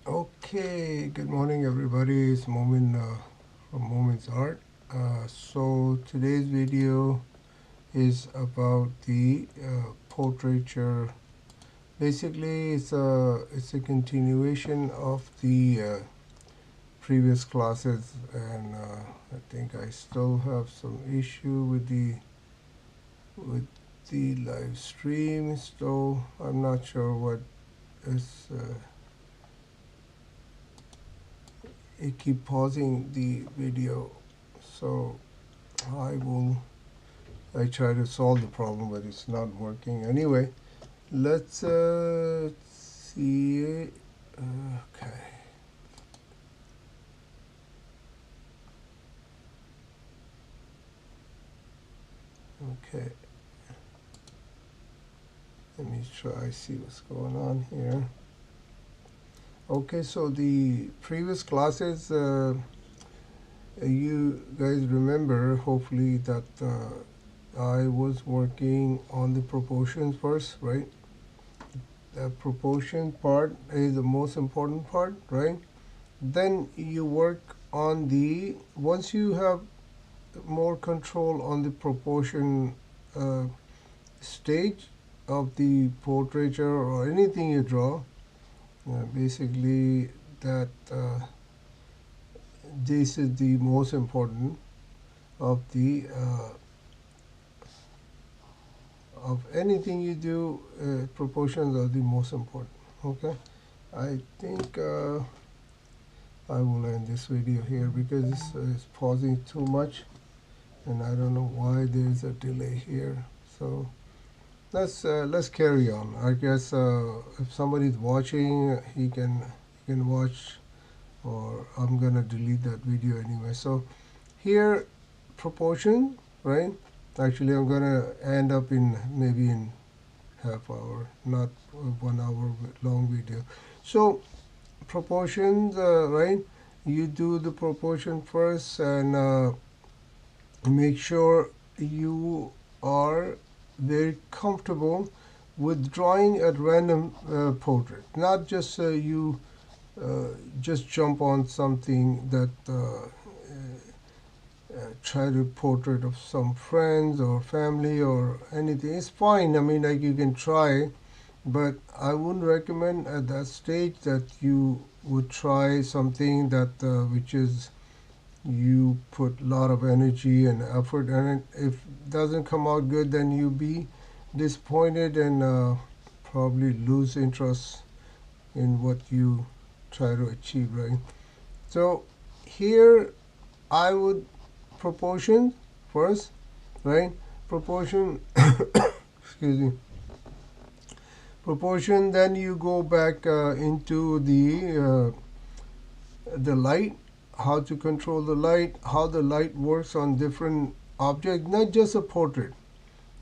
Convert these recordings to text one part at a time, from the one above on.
Okay, good morning everybody. It's Moment from Moment's Art. So today's video is about the portraiture. Basically, it's a continuation of the previous classes, and I think I still have some issue with the live stream. Still, I'm not sure what is. It keep pausing the video, so I will I try to solve the problem, but it's not working. Anyway, let's see. Okay. Okay. Let me try see what's going on here. Okay, so the previous classes, you guys remember hopefully that I was working on the proportions first, right? The proportion part is the most important part, right? Then you work on the, once you have more control on the proportion uh, stage of the portraiture or anything you draw, basically that this is the most important of the of anything you do. Proportions are the most important. Okay, I think I will end this video here because it's pausing too much, and I don't know why there's a delay here. So let's carry on. I guess if somebody's watching, he can watch, or I'm gonna delete that video anyway. So here, proportion, right? Actually, I'm gonna end up in maybe in half hour, not a 1 hour long video. So proportions, right? You do the proportion first, and make sure you are very comfortable with drawing a random portrait, not just you just jump on something that try to portrait of some friends or family or anything. It's fine. I mean, like you can try, but I wouldn't recommend at that stage that you would try something that which is you put a lot of energy and effort, and if it doesn't come out good, then you be disappointed and probably lose interest in what you try to achieve, right? So here I would proportion first, right? Proportion, excuse me. Proportion. Then you go back into the light, how to control the light, how the light works on different objects, not just a portrait.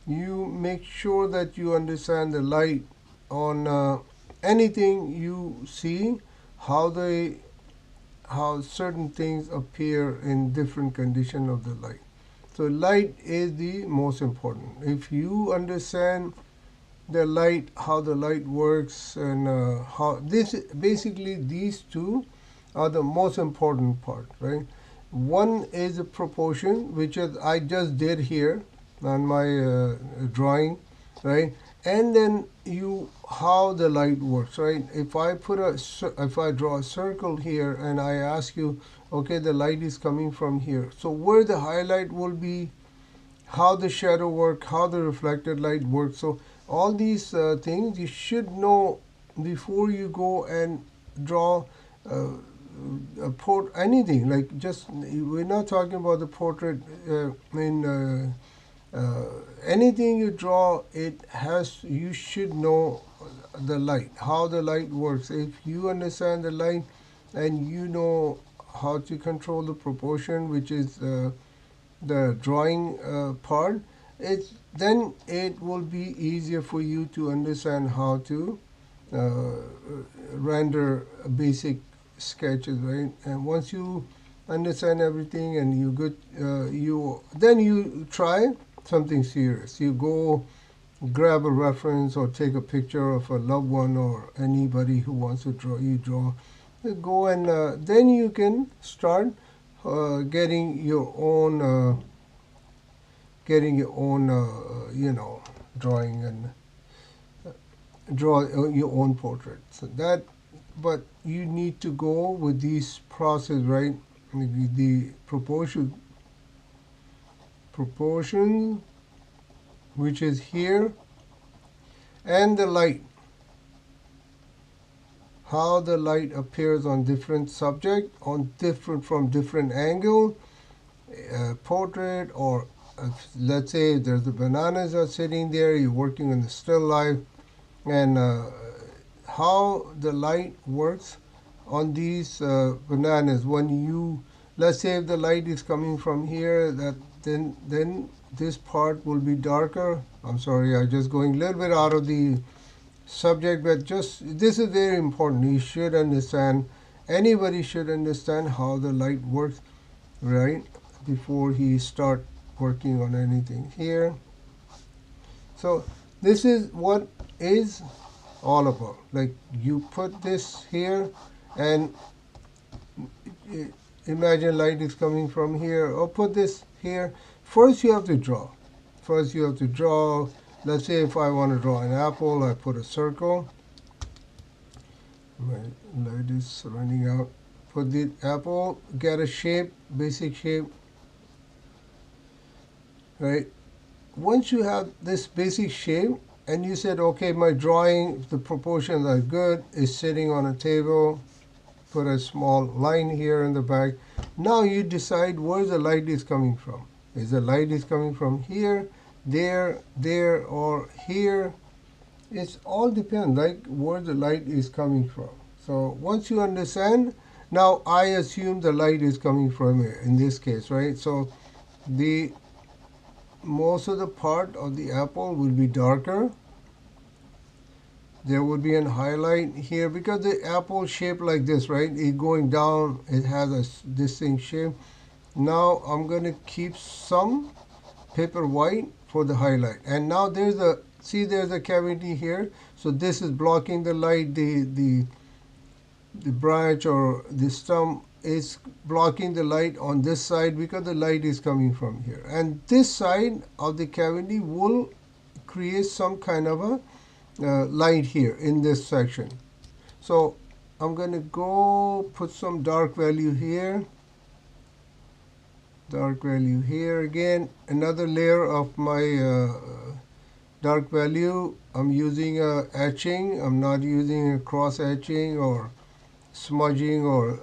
You make sure that you understand the light on anything you see, how they how certain things appear in different condition of the light. So light is the most important. If you understand the light, how the light works, and how this basically these two are the most important part, right? One is a proportion, which is I just did here on my drawing, right? And then you how the light works, right? If I put if I draw a circle here and I ask you, okay, the light is coming from here, so where the highlight will be, how the shadow work, how the reflected light works. So all these things you should know before you go and draw anything. Like, just we're not talking about the portrait. Anything you draw, it has you should know the light, how the light works. If you understand the light and you know how to control the proportion, which is the drawing part, then it will be easier for you to understand how to uh, render basic sketches, right? And once you understand everything and you good, you then you try something serious. You go grab a reference or take a picture of a loved one or anybody who wants to draw. You draw go and then you can start getting your own drawing and draw your own portrait. So that, but you need to go with these process, right? The proportion, which is here, and the light, how the light appears on different subject, on different from different angle, portrait, or let's say there's the bananas are sitting there, you're working on the still life, and how the light works on these bananas. When you, let's say if the light is coming from here, that then this part will be darker. I'm sorry, I'm just going a little bit out of the subject, but just this is very important. You should understand, anybody should understand how the light works, right, before he start working on anything here. So this is what is all about. Like, you put this here, and imagine light is coming from here, or put this here. First you have to draw. First you have to draw. Let's say if I want to draw an apple, I put a circle. My light is running out. Put the apple, get a shape, basic shape, right? Once you have this basic shape, and you said, okay, my drawing, the proportions are good, is sitting on a table, put a small line here in the back. Now you decide where the light is coming from. Is the light is coming from here, there, or here? It's all depends, like where the light is coming from. So once you understand, now I assume the light is coming from here in this case, right? So the most of the part of the apple will be darker. There would be an highlight here because the apple shaped like this, right? It going down, it has a distinct shape. Now I'm going to keep some paper white for the highlight. And now there's a, see, there's a cavity here. So this is blocking the light. The branch or the stem is blocking the light on this side because the light is coming from here. And this side of the cavity will create some kind of a light here in this section. So I'm going to go put some dark value here. Dark value here again. Another layer of my dark value. I'm using a etching. I'm not using a cross etching or smudging or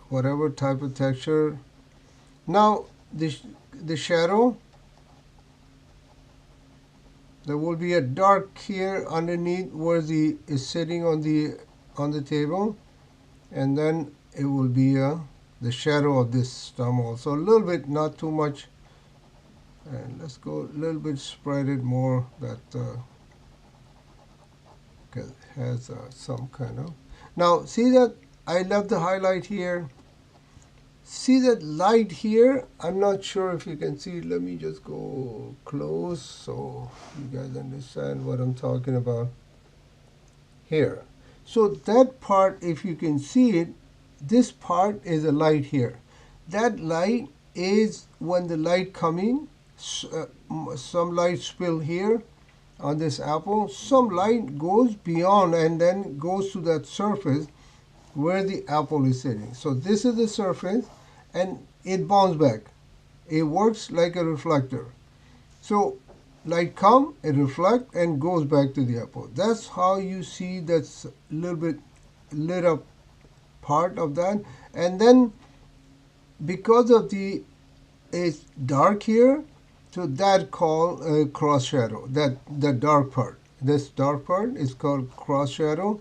whatever type of texture. Now the shadow, there will be a dark here underneath where the is sitting on the table, and then it will be the shadow of this stem also. A little bit, not too much. And let's go a little bit, spread it more, that has some kind of. Now see that I left the highlight here. See that light here? I'm not sure if you can see. Let me just go close so you guys understand what I'm talking about here. So that part, if you can see it, this part is a light here. That light is when the light coming, some light spill here on this apple, some light goes beyond and then goes to that surface where the apple is sitting. So this is the surface, and it bounces back. It works like a reflector. So light come, it reflect and goes back to the apple. That's how you see that's a little bit lit up part of that. And then because of the it's dark here, so that called a cross shadow. That the dark part. This dark part is called cross shadow.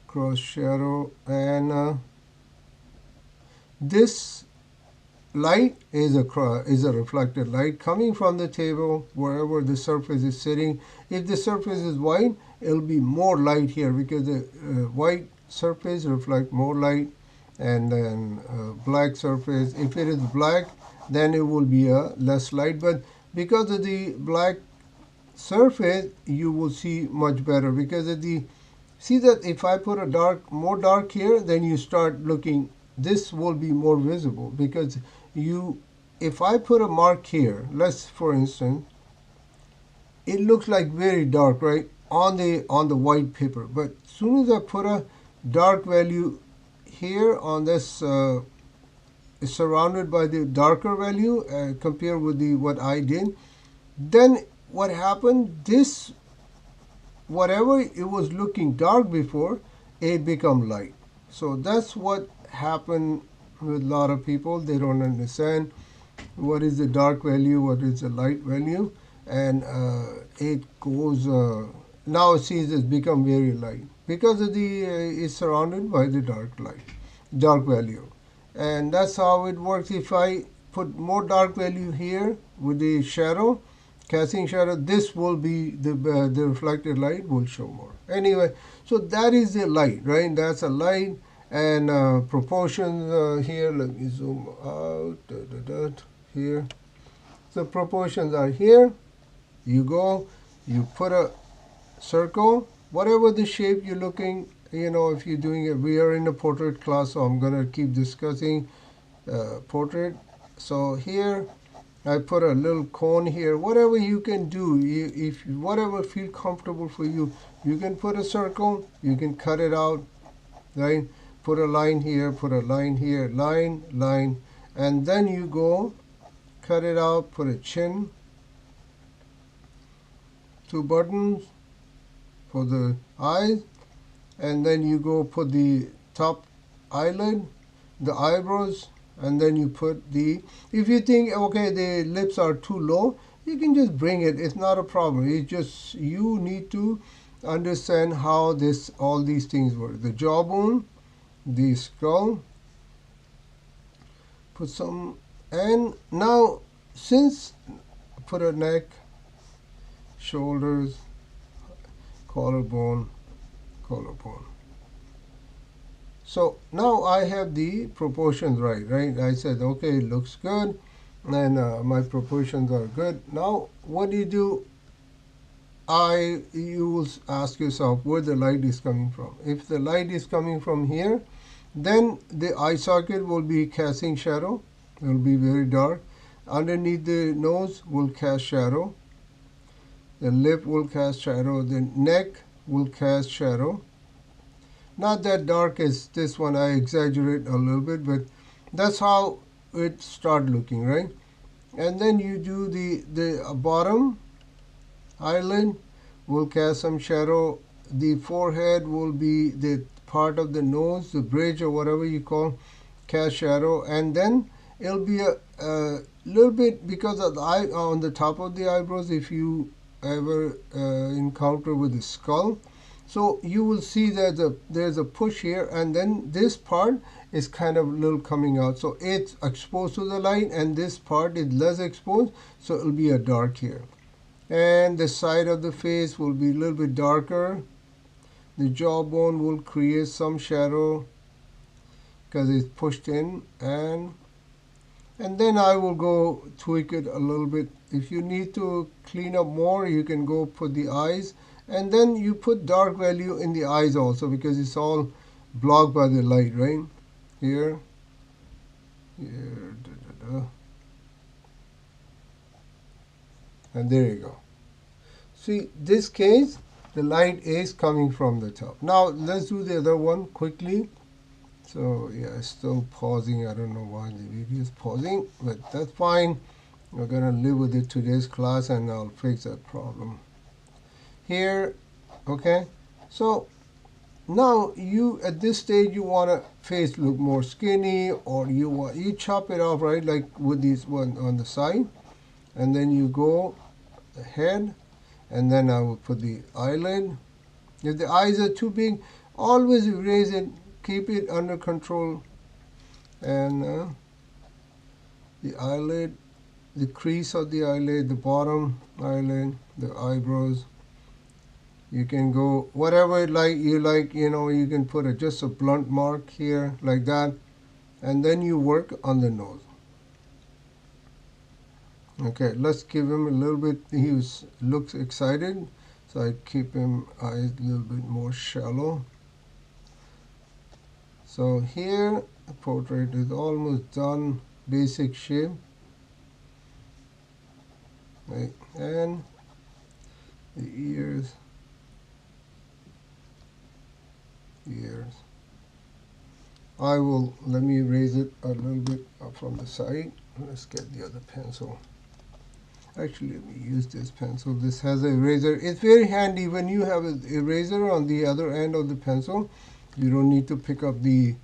Cross shadow, and this light is a reflected light coming from the table wherever the surface is sitting. If the surface is white, it'll be more light here because the white surface reflect more light, and then black surface, if it is black, then it will be a less light. But because of the black surface, you will see much better because of the See that if I put a more dark here, then you start looking, this will be more visible because if I put a mark here, let's for instance, it looks like very dark, right, on the white paper. But as soon as I put a dark value here on this, is surrounded by the darker value compared with the what I did, then what happened? This, whatever it was looking dark before, it become light. So that's what happened with a lot of people. They don't understand what is the dark value, what is the light value, and it goes. Now it sees it's become very light because of the it's surrounded by the dark value, and that's how it works. If I put more dark value here with the shadow, casting shadow, this will be the reflected light will show more. Anyway, so that is the light, right? That's a light. And proportions here, let me zoom out here. The proportions are here. You go, you put a circle, whatever the shape you're looking, if you're doing it. We are in a portrait class, so I'm going to keep discussing portrait. So here I put a little cone here. Whatever you can do, if whatever feel comfortable for you, you can put a circle, you can cut it out, right? Put a line here, put a line here, line, and then you go cut it out, put a chin, 2 buttons for the eyes, and then you go put the top eyelid, the eyebrows, and then you put the, if you think, okay, the lips are too low, you can just bring it. It's not a problem. It's just you need to understand how all these things work. The jawbone, the skull, put some, and now since put a neck, shoulders, collarbone. So now I have the proportions right? I said, okay, it looks good, and my proportions are good. Now what do you do? You will ask yourself where the light is coming from. If the light is coming from here, then the eye socket will be casting shadow. It will be very dark. Underneath the nose will cast shadow. The lip will cast shadow. The neck will cast shadow. Not that dark as this one. I exaggerate a little bit, but that's how it start looking, right? And then you do the bottom eyelid will cast some shadow. The forehead will be the part of the nose, the bridge or whatever you call, cast shadow, and then it'll be a little bit because of the eye on the top of the eyebrows. If you ever encounter with the skull, so you will see that there's a push here, and then this part is kind of a little coming out, so it's exposed to the light, and this part is less exposed, so it'll be a dark here. And the side of the face will be a little bit darker. The jawbone will create some shadow because it's pushed in, and then I will go tweak it a little bit. If you need to clean up more, you can go put the eyes, and then you put dark value in the eyes also because it's all blocked by the light, right? Here, and there you go. See, this case, the light is coming from the top. Now let's do the other one quickly. So yeah, it's still pausing. I don't know why the video is pausing, but that's fine. We're gonna live with it today's class, and I'll fix that problem. Here, okay. So now you at this stage you want a face look more skinny, or you chop it off, right? Like with this one on the side, and then you go ahead, and then I will put the eyelid. If the eyes are too big, always erase it. Keep it under control. And the eyelid, the crease of the eyelid, the bottom eyelid, the eyebrows. You can go whatever you like, you can put just a blunt mark here like that, and then you work on the nose. Okay, let's give him a little bit. He looks excited, So I keep him eyes a little bit more shallow. So here the portrait is almost done, basic shape, right? And the ears. Let me erase it a little bit from the side. Let's get the other pencil. Actually, let me use this pencil. This has an eraser. It's very handy when you have an eraser on the other end of the pencil. You don't need to pick up the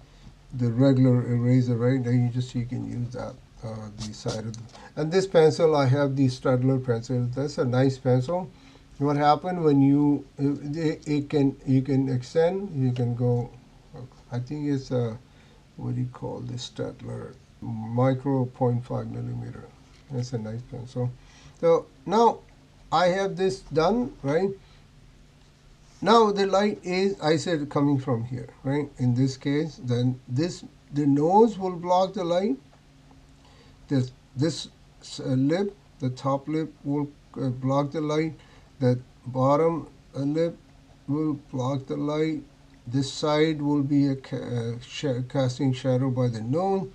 regular eraser, right? Then you can use that the side of the. And this pencil, I have the Stradler pencil. That's a nice pencil. What happened when you can extend, you can go. I think it's a what do you call this Stradler micro 0.5 millimeter. That's a nice pencil. So now I have this done, right? Now the light is, I said, coming from here, right? In this case, then the nose will block the light. This lip, the top lip will block the light. The bottom lip will block the light. This side will be casting shadow by the nose.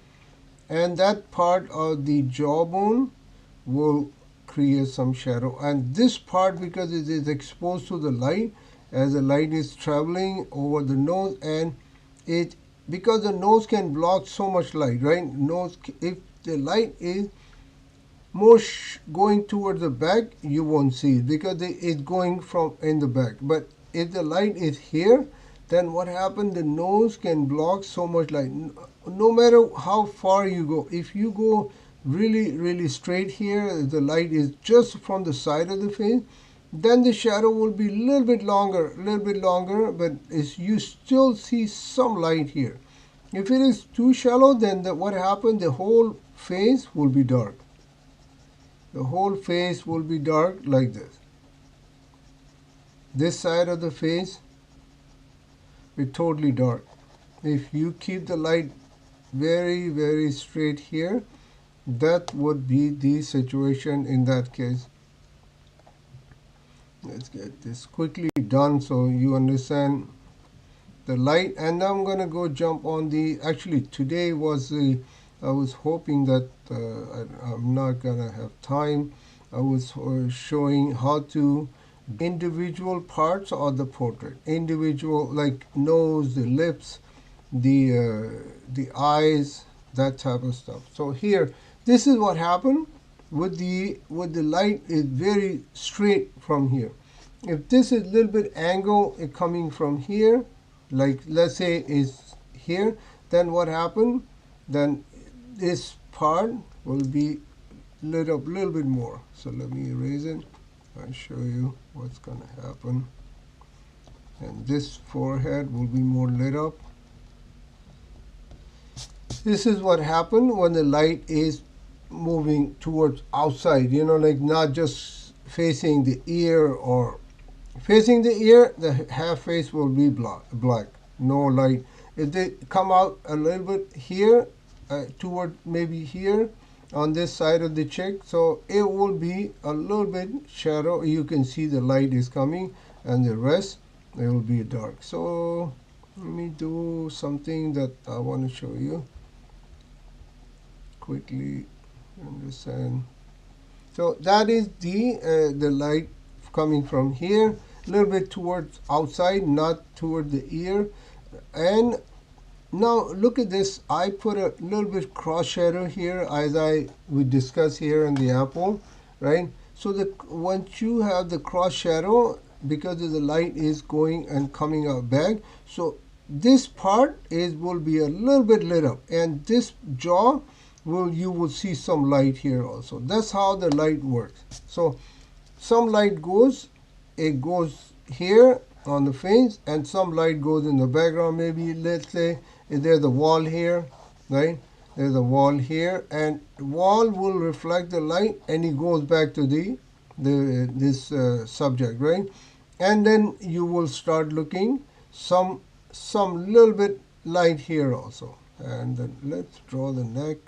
And that part of the jawbone will create some shadow. And this part, because it is exposed to the light, as the light is traveling over the nose, and because the nose can block so much light, right? Nose, if the light is more going towards the back, you won't see it because it's going from in the back. But if the light is here, then what happens? The nose can block so much light. No matter how far you go, if you go really straight here, the light is just from the side of the face, then the shadow will be a little bit longer, but you still see some light here. If it is too shallow, then what happens? The whole face will be dark. The whole face will be dark like this. This side of the face is totally dark. If you keep the light very straight here, that would be the situation in that case. Let's get this quickly done so you understand the light. And now I'm gonna go jump on actually today was I was hoping that I'm not gonna have time. I was showing how to individual parts of the portrait, individual like nose, the lips, the eyes, that type of stuff. So here, this is what happened with the light is very straight from here. If this is a little bit angle coming from here, like let's say is here, then what happened? Then this part will be lit up a little bit more. So let me erase it. I'll show you what's gonna happen. And this forehead will be more lit up. This is what happened when the light is moving towards outside, like not just facing the ear or facing the ear, the half face will be black, no light. If they come out a little bit here, toward maybe here on this side of the cheek, so it will be a little bit shadow. You can see the light is coming, and the rest it will be dark. So let me do something that I want to show you quickly. Understand? So that is the light coming from here, a little bit towards outside, not toward the ear. And now look at this. I put a little bit cross shadow here, as we discussed here in the apple, right? So once you have the cross shadow, because the light is going and coming out back, so this part will be a little bit lit up, and this jaw you will see some light here also. That's how the light works. So some light goes here on the face, and some light goes in the background. Maybe let's say there's a wall here, right? There's a wall here, and wall will reflect the light, and it goes back to this subject, right? And then you will start looking some little bit light here also. And then let's draw the neck.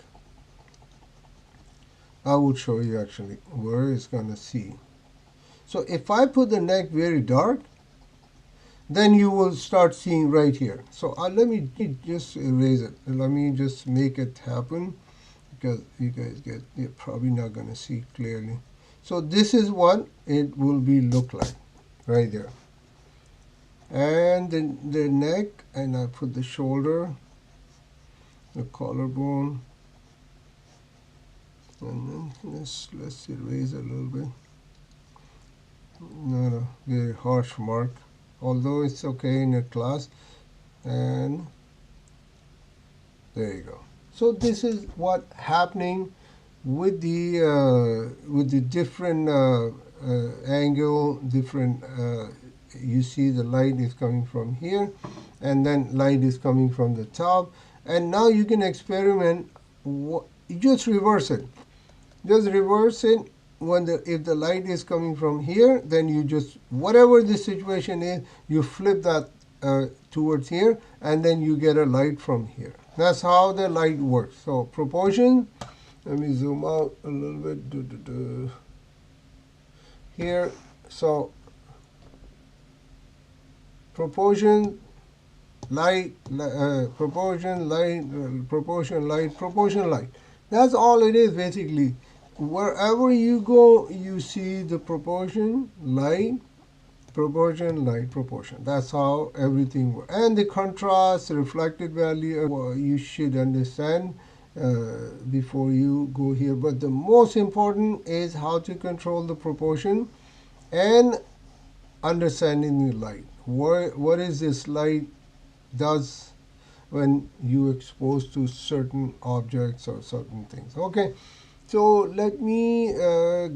I will show you actually where it's going to see. So if I put the neck very dark, then you will start seeing right here. So let me just erase it. Let me just make it happen, because you guys you're probably not going to see clearly. So this is what it will be look like right there. And then the neck, and I put the shoulder, the collarbone, and then let's erase a little bit. Not a very harsh mark, although it's okay in a class. And there you go. So this is what happening with the different angle, different. You see the light is coming from here, and then light is coming from the top. And now you can experiment. You just reverse it. Just reverse it. If the light is coming from here, then you just, whatever the situation is, you flip that towards here, and then you get a light from here. That's how the light works. So proportion, let me zoom out a little bit here. So proportion, light, proportion, light, proportion, light, proportion, light. That's all it is basically. Wherever you go, you see the proportion, light, proportion, light, proportion. That's how everything works. And the contrast, reflected value, you should understand before you go here. But the most important is how to control the proportion and understanding the light. What is this light does when you expose to certain objects or certain things. Okay, so let me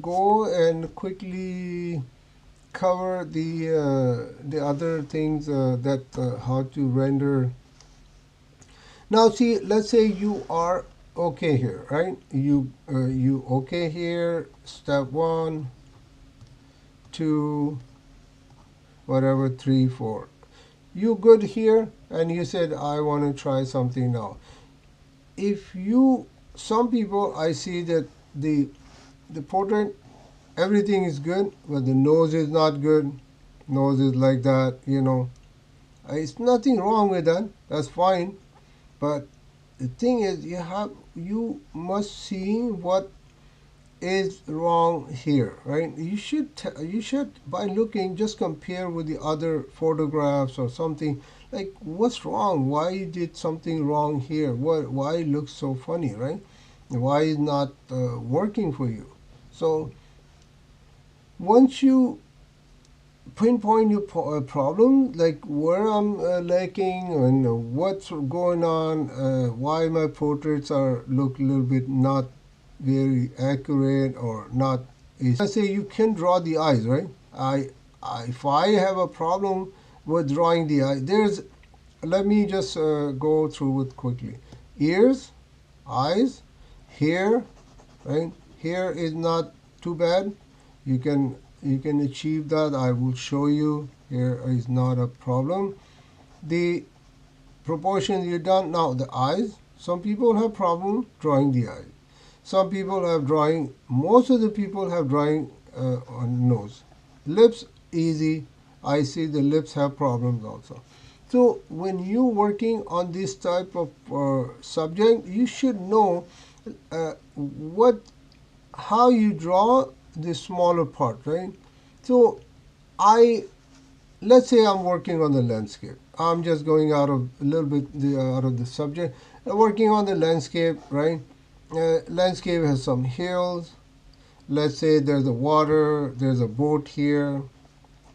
go and quickly cover the other things that how to render. Now see, let's say you are okay here, right? You okay here, step 1, 2, whatever, 3, 4. You good here, and you said I want to try something now. If you, some people, I see that the portrait, everything is good, but the nose is not good. Nose is like that, you know. It's nothing wrong with that. That's fine. But the thing is, you must see what is wrong here, right? You should by looking, just compare with the other photographs or something, like what's wrong, why did something wrong here, why it looks so funny, right? Why is not working for you? So once you pinpoint your problem, like where I'm lacking and what's going on, why my portraits look a little bit not very accurate or not. I say you can draw the eyes, right? If I have a problem with drawing the eye, let me just go through it quickly. Ears, eyes, hair, right? Hair is not too bad. You can achieve that. I will show you. Hair is not a problem. The proportions you're done. Now the eyes. Some people have problem drawing the eyes. Some people have drawing, most of the people have drawing on nose. Lips, easy. I see the lips have problems also. So when you're working on this type of subject, you should know how you draw the smaller part, right? So let's say I'm working on the landscape. I'm just going out of a little bit out of the subject. Working on the landscape, right? Landscape has some hills. Let's say there's a water, there's a boat here,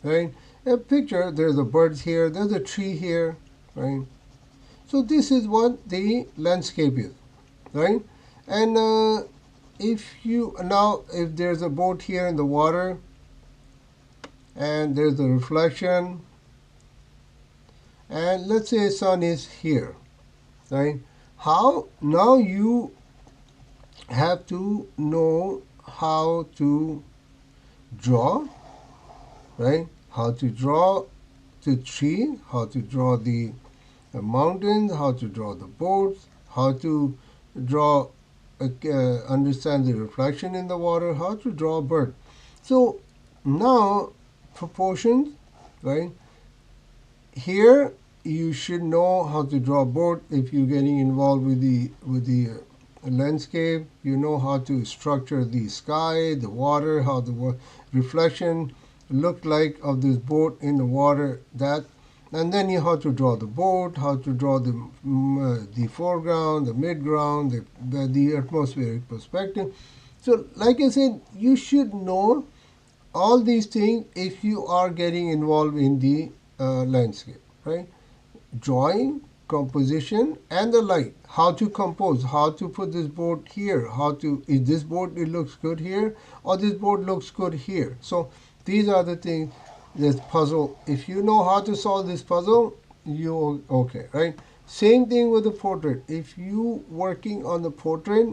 right? A picture, there's a bird here, there's a tree here, right? So this is what the landscape is, right? And if there's a boat here in the water, and there's a reflection, and let's say sun is here, right? How now you have to know how to draw, right? How to draw the tree, how to draw the mountains, how to draw the boats, how to draw, understand the reflection in the water, how to draw a bird. So Now, proportions, right? Here you should know how to draw a board if you're getting involved with the landscape. You know how to structure the sky, the water, how the reflection look like of this boat in the water. That, and then you how to draw the boat, how to draw the foreground, the midground, the atmospheric perspective. So, like I said, you should know all these things if you are getting involved in the landscape, right? Drawing, composition, and the light. How to compose, how to put this board here, how to, is this board, it looks good here, or this board looks good here. So these are the things, this puzzle. If you know how to solve this puzzle, you okay, right? Same thing with the portrait. If you working on the portrait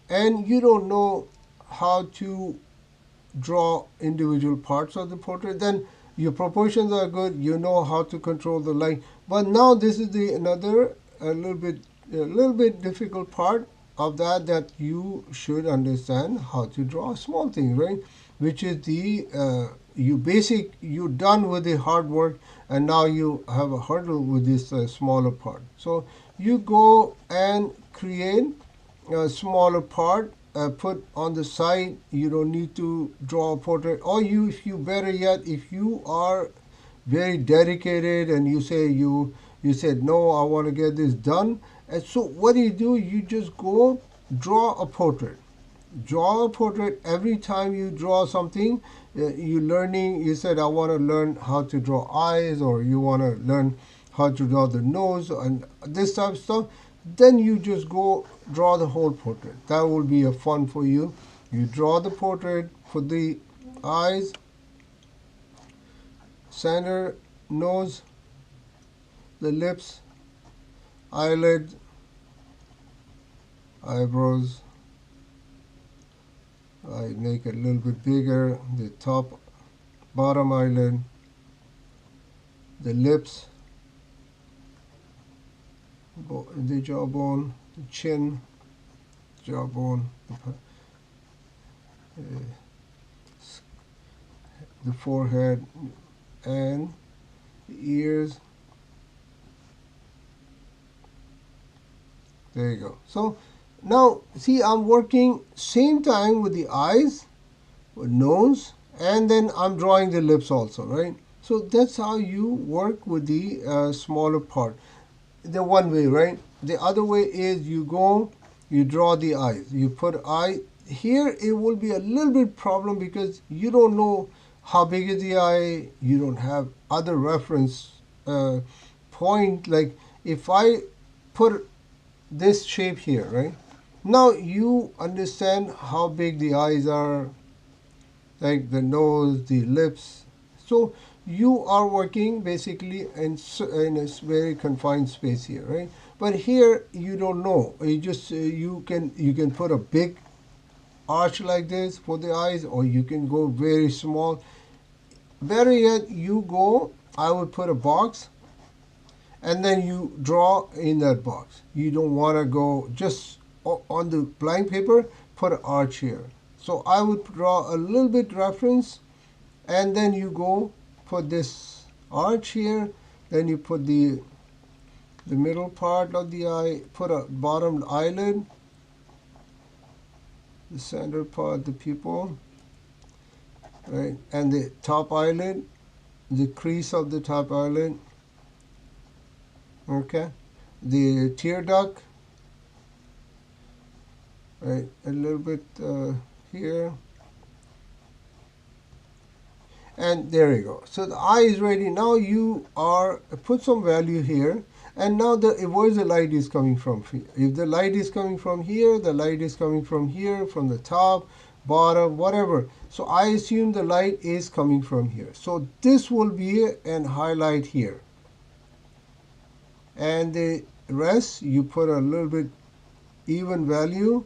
and you don't know how to draw individual parts of the portrait, then your proportions are good, you know how to control the light. But now this is the another a little bit difficult part of that you should understand how to draw small things, right? Which is the you done with the hard work, and now you have a hurdle with this smaller part. So you go and create a smaller part, put on the side. You don't need to draw a portrait. Or you, if you better yet, if you are very dedicated and you say you said no, I want to get this done. And so what do? You just go draw a portrait. Draw a portrait every time you draw something. You learning. You said I want to learn how to draw eyes, or you want to learn how to draw the nose and this type of stuff. Then you just go draw the whole portrait. That will be a fun for you. You draw the portrait for the eyes, center, nose, the lips, eyelids, eyebrows. I make it a little bit bigger. The top, bottom eyelid, the lips, the jawbone, the chin, jawbone, the forehead, and the ears. There you go. So now see, I'm working same time with the eyes, with nose, and then I'm drawing the lips also, right? So that's how you work with the smaller part. The one way, right? The other way is you go, you draw the eyes. You put eye here. It will be a little bit problem because you don't know how big is the eye. You don't have other reference point. Like if I put this shape here, right? Now you understand how big the eyes are, like the nose, the lips. So you are working basically in a very confined space here, right? But here you don't know. You just you can put a big arch like this for the eyes, or you can go very small. Better yet, you go. I would put a box, and then you draw in that box. You don't want to go just on the blank paper. Put an arch here. So I would draw a little bit reference, and then you go put this arch here. Then you put the middle part of the eye. Put a bottom eyelid, the center part, the pupil, right, and the top eyelid, the crease of the top eyelid. Okay, the tear duct, right, a little bit here. And there you go. So the eye is ready. Now you are put some value here, and now where the light is coming from. If the light is coming from here, the light is coming from here, from the top, bottom, whatever. So I assume the light is coming from here. So this will be an highlight here, and the rest you put a little bit even value.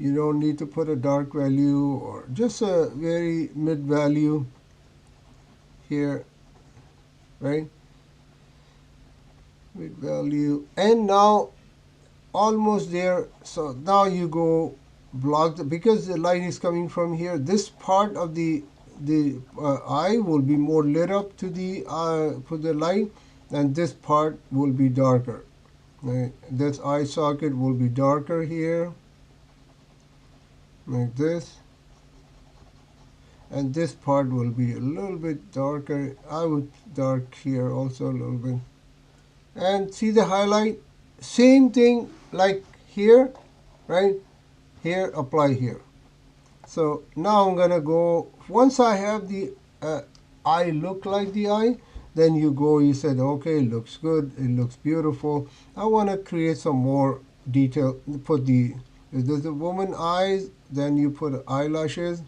You don't need to put a dark value, or just a very mid value here, right? Mid value. And now almost there. So now you go block because the light is coming from here. This part of the the eye will be more lit up to the for the light, and this part will be darker. Right? This eye socket will be darker here, like this, and this part will be a little bit darker. I would dark here also a little bit. And see the highlight? Same thing like here, right? Here, apply here. So now I'm gonna go, once I have the eye look like the eye, then you go, you said, okay, it looks good, it looks beautiful. I wanna create some more detail, put the, if there's a woman eyes, then you put eyelashes,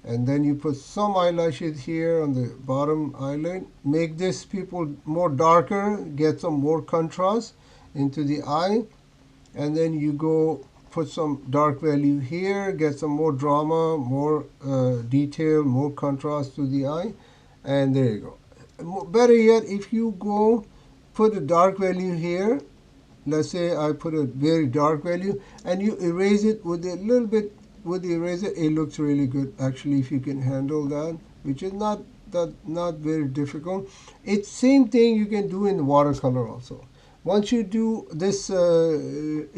and then you put some eyelashes here on the bottom eyelid. Make this people more darker, get some more contrast into the eye, and then you go put some dark value here, get some more drama, more detail, more contrast to the eye, and there you go. Better yet, if you go put a dark value here, let's say I put a very dark value, and you erase it with a little bit with the eraser, it looks really good actually if you can handle that, which is not very difficult. It's same thing you can do in watercolor also. Once you do this, it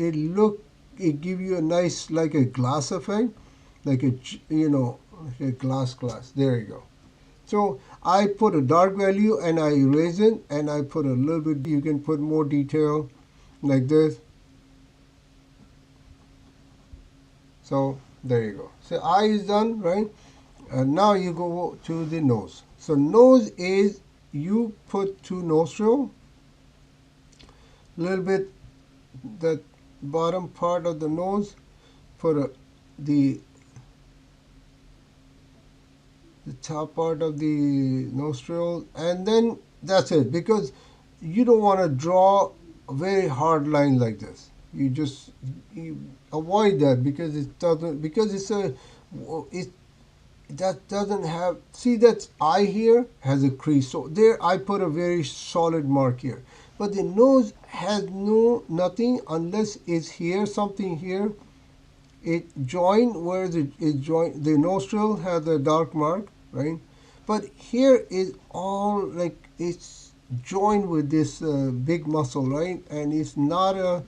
give you a nice like a glass effect, like a like a glass. There you go. So I put a dark value and I erase it, and I put a little bit. You can put more detail like this. So there you go. So eye is done, right? Now you go to the nose. So nose is, you put two nostril, little bit that bottom part of the nose, put the top part of the nostril, and then that's it, because you don't want to draw a very hard line like this. You avoid that, because it doesn't, because it that doesn't have, see that eye here has a crease, so there I put a very solid mark here, but the nose has nothing unless it's here, something here, it joined, where it joined, the nostril has a dark mark, right? But here is all like it's joined with this big muscle, right? And it's not a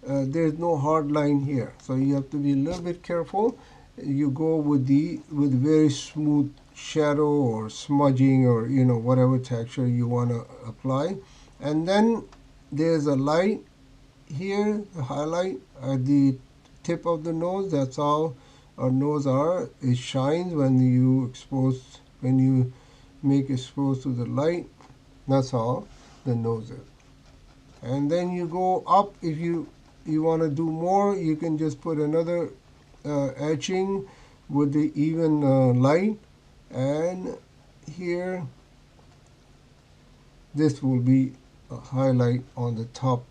there's no hard line here, so you have to be a little bit careful. You go with very smooth shadow or smudging, or whatever texture you want to apply. And then there's a light here, the highlight at the tip of the nose. That's how our nose are. It shines when you make exposed to the light. That's how the nose is. And then you go up. If you want to do more, you can just put another etching with the even light, and here this will be a highlight on the top.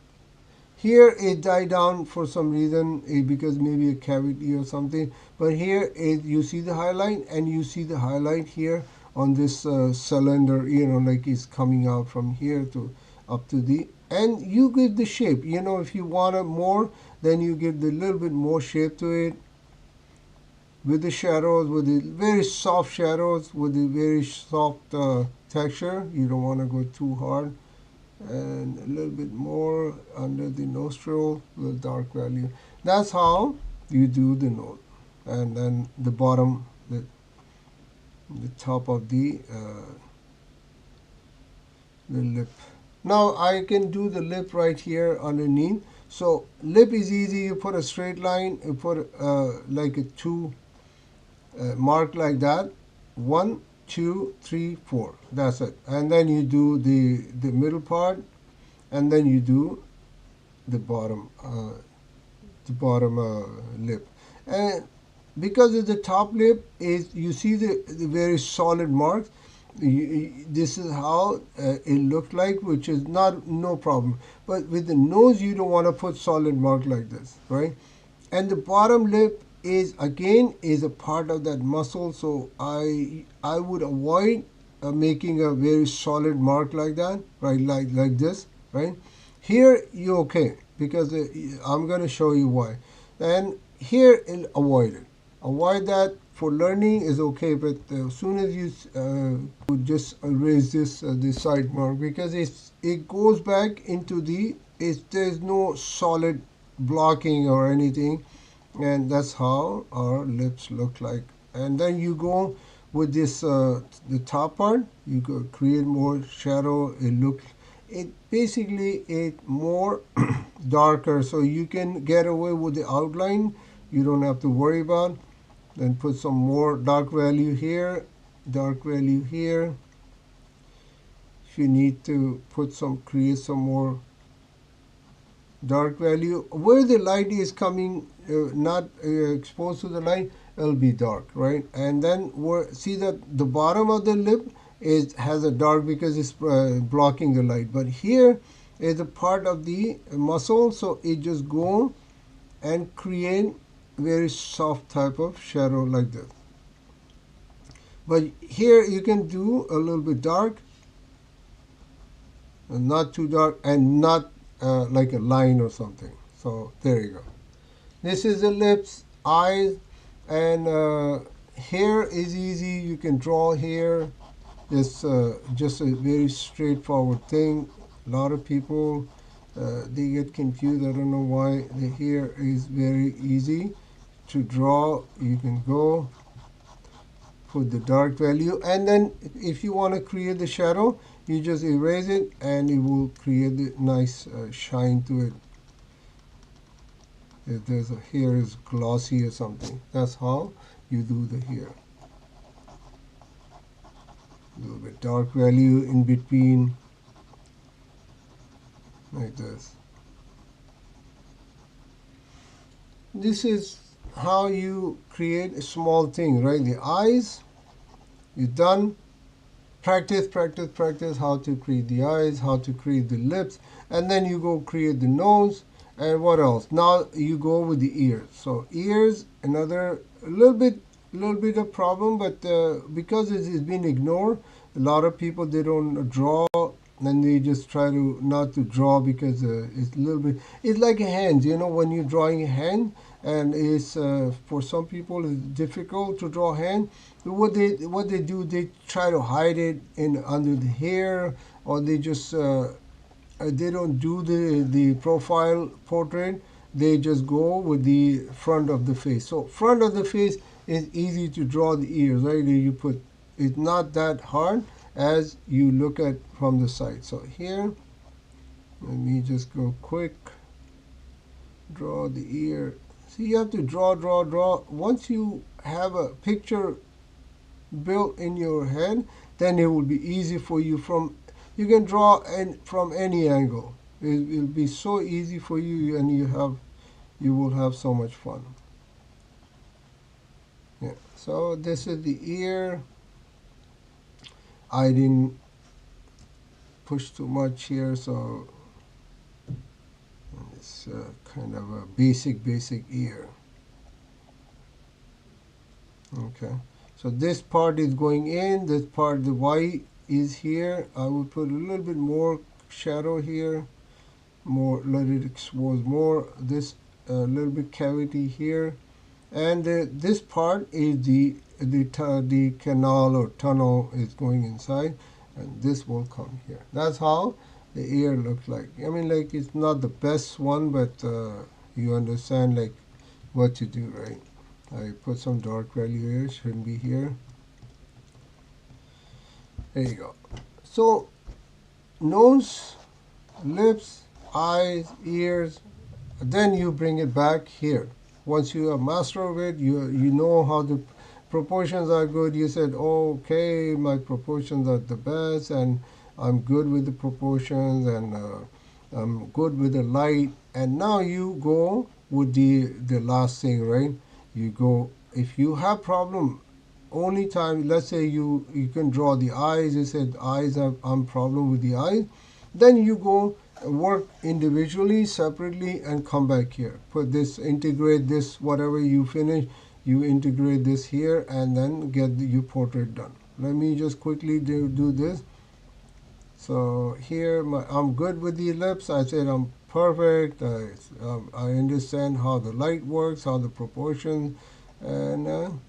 Here it died down for some reason, because maybe a cavity or something, but here you see the highlight, and you see the highlight here on this cylinder, like it's coming out from here to up to the, and you give the shape, if you want it more, then you give the little bit more shape to it with the shadows, with the very soft shadows, with the very soft texture. You don't want to go too hard, and a little bit more under the nostril with dark value. That's how you do the nose. And then the bottom, the top of the lip. Now I can do the lip right here underneath. So lip is easy. You put a straight line, you put like a two mark like that. 1, 2, 3, 4. That's it. And then you do the middle part, and then you do the bottom lip. And because of the top lip is, you see the very solid marks. This is how it looked like, which is no problem. But with the nose, you don't want to put solid mark like this, right? And the bottom lip is again a part of that muscle, so I would avoid making a very solid mark like that, right? Like this, right? Here you okay, because I'm going to show you why. And here avoid it. Avoid that for learning is okay, but as soon as you just erase this side mark, because it goes back into there's no solid blocking or anything, and that's how our lips look like. And then you go with this the top part, you go create more shadow. It basically it more darker, so you can get away with the outline. You don't have to worry about. Then put some more dark value here, dark value here. If you need to put some, create some more dark value where the light is coming, not exposed to the light, it'll be dark, right? And then see that the bottom of the lip has a dark because it's blocking the light, but here is a part of the muscle, so it just go and create very soft type of shadow like this. But here you can do a little bit dark, and not too dark, and not like a line or something. So there you go. This is the lips, eyes, and hair is easy. You can draw here. It's just a very straightforward thing. A lot of people they get confused. I don't know why. The hair is very easy to draw. You can go put the dark value, and then if you want to create the shadow, you just erase it and it will create the nice shine to it. If there's a hair is glossy or something, that's how you do the hair. A little bit dark value in between like this. This is how you create a small thing, right? The eyes, you're done. Practice, practice, practice how to create the eyes, how to create the lips, and then you go create the nose. And what else? Now you go with the ears. So ears, another a little bit of problem, but because it is being ignored, a lot of people they don't draw, and they just try to not to draw because it's a little bit. It's like a hand, you know, when you're drawing a hand, and it's for some people it's difficult to draw a hand. What they do, they try to hide it in under the hair, or they just they don't do the profile portrait. They just go with the front of the face. So front of the face is easy to draw the ears, right? You put it's not that hard as you look at from the side. So here, let me just go quick, draw the ear. See, you have to draw, draw, draw. Once you have a picture built in your head, then it will be easy for you. You can draw and from any angle. It will be so easy for you, and you will have so much fun. Yeah. So this is the ear. I didn't push too much here, so it's kind of a basic ear. Okay. So this part is going in. This part, the white is here. I will put a little bit more shadow here. More, let it expose more. This little bit cavity here, and this part is the canal or tunnel is going inside, and this will come here. That's how the ear looks like. I mean, like, it's not the best one, but you understand like what to do, right? I put some dark value here. Shouldn't be here. There you go. So nose, lips, eyes, ears, then you bring it back here. Once you are master of it, you know how the proportions are good. You said, oh, okay, my proportions are the best, and I'm good with the proportions, and I'm good with the light. And now you go with the last thing, right? You go, if you have problem, only time, let's say you can draw the eyes. You said eyes, I'm problem with the eyes. Then you go work individually, separately, and come back here. Put this, integrate this, whatever you finish, you integrate this here, and then get your portrait done. Let me just quickly do this. So here, I'm good with the ellipse. I said I'm perfect. I understand how the light works, how the proportion, and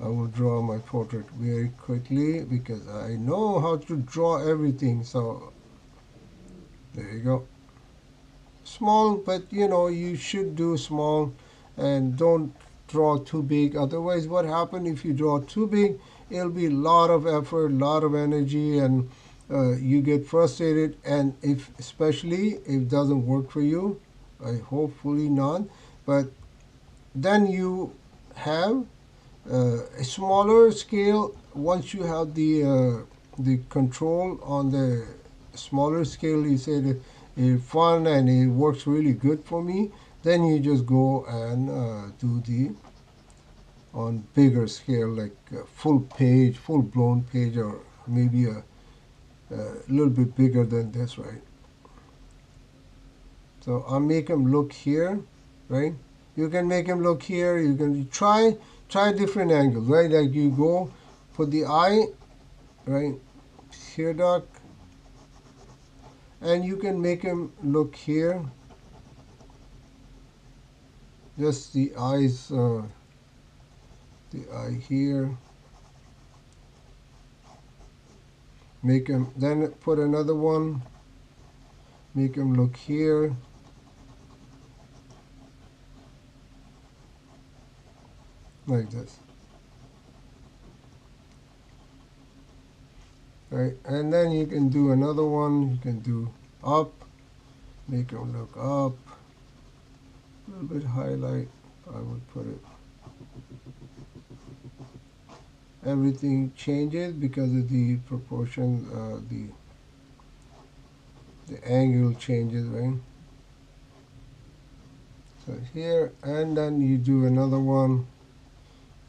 I will draw my portrait very quickly because I know how to draw everything. So there you go. Small, but you should do small and don't draw too big. Otherwise, what happens if you draw too big? It'll be a lot of effort, a lot of energy, and you get frustrated. And if, especially if it doesn't work for you, hopefully not, but then you have a smaller scale. Once you have the control on the smaller scale, you say that it's fun and it works really good for me, then you just go and do the on bigger scale, like full page, full blown page, or maybe a little bit bigger than this, right? So I'll make them look here, right? You can make them look here. You can try different angles, right? Like you go put the eye, right here, dark, and you can make him look here. Just the eyes, the eye here. Make him, then put another one. Make him look here. Like this. Right, and then you can do another one. You can do up. Make him look up. A little bit highlight. I would put it. Everything changes because of the proportion, the angle changes, right? So here, and then you do another one.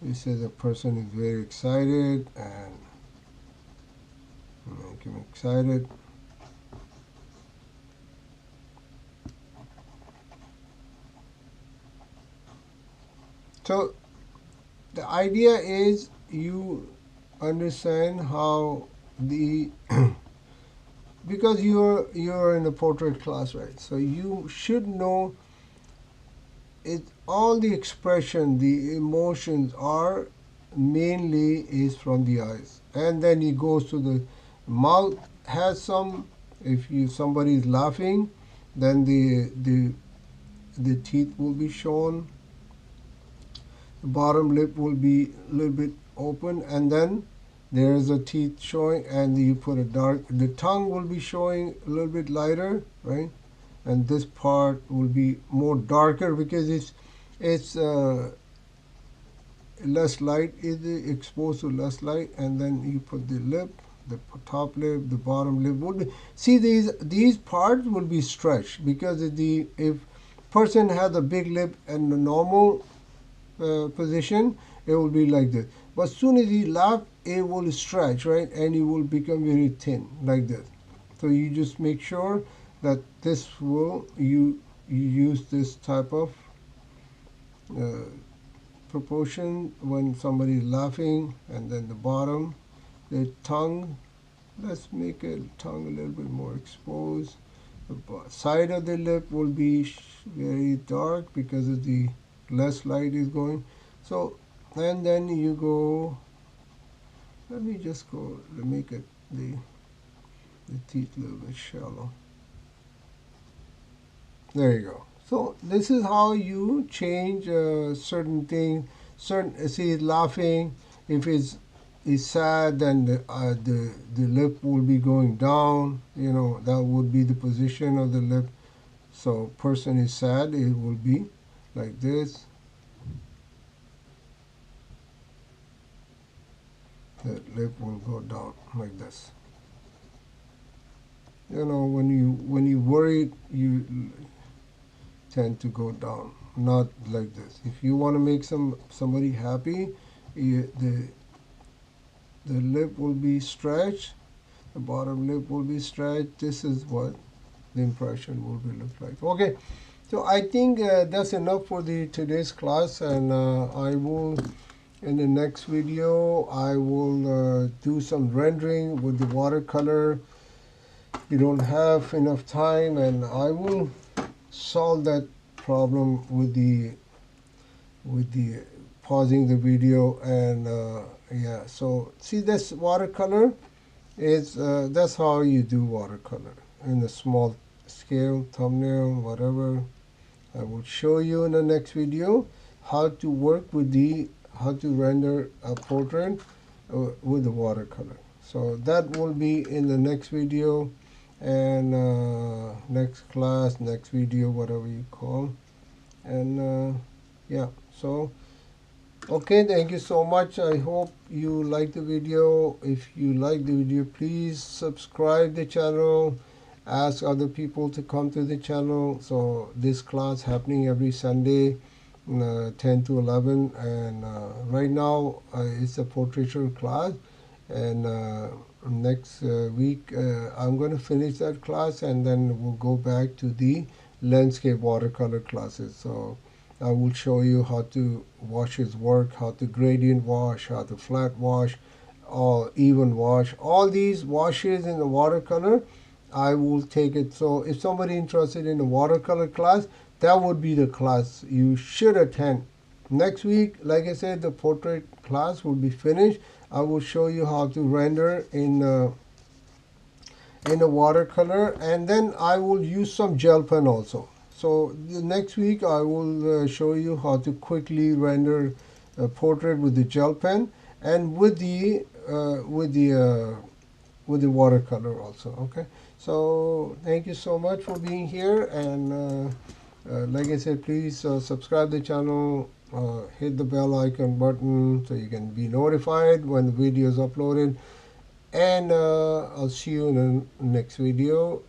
You say the person is very excited, and make him excited. So the idea is you understand how the because you're in a portrait class, right? So you should know it. All the expression, the emotions are mainly is from the eyes, and then it goes to the mouth. Has some. If somebody is laughing, then the teeth will be shown. The bottom lip will be a little bit open, and then there is a teeth showing, and you put a dark. The tongue will be showing a little bit lighter, right? And this part will be more darker because it's less light is exposed to less light, and then you put the lip, the top lip, the bottom lip will be. See, these parts will be stretched because if person has a big lip and a normal position, it will be like this. But as soon as you laugh, it will stretch, right? And it will become very thin, like this. So you just make sure that this will, you use this type of proportion when somebody is laughing. And then the bottom, the tongue, let's make the tongue a little bit more exposed. The side of the lip will be very dark because of the less light is going. So, and then you go, let me just go to make it the teeth a little bit shallow. There you go. So this is how you change certain things. Certain, see, laughing. If it's sad, then the lip will be going down. That would be the position of the lip. So person is sad, it will be like this. The lip will go down like this. When you worry, you tend to go down, not like this. If you want to make somebody happy, the lip will be stretched, the bottom lip will be stretched. This is what the impression will be look like. Okay, so I think that's enough for the today's class, and I will in the next video I will do some rendering with the watercolor. You don't have enough time, and I will solve that problem with the pausing the video. And yeah, so see this watercolor is that's how you do watercolor in a small scale, thumbnail, whatever. I will show you in the next video how to work with how to render a portrait with the watercolor. So that will be in the next video, and next class, next video, whatever you call. And yeah, so okay, thank you so much. I hope you like the video. If you like the video, please subscribe the channel, ask other people to come to the channel. So this class happening every Sunday, 10 to 11, and right now it's a portraiture class, and next week I'm going to finish that class, and then we'll go back to the landscape watercolor classes. So I will show you how to wash his work, how to gradient wash, how to flat wash, or even wash. All these washes in the watercolor, I will take it. So if somebody interested in a watercolor class, that would be the class you should attend. Next week, like I said, the portrait class will be finished. I will show you how to render in a watercolor, and then I will use some gel pen also. So the next week I will show you how to quickly render a portrait with the gel pen and with the watercolor also. Okay, so thank you so much for being here, and like I said, please subscribe the channel, hit the bell icon button so you can be notified when the video is uploaded, and I'll see you in the next video.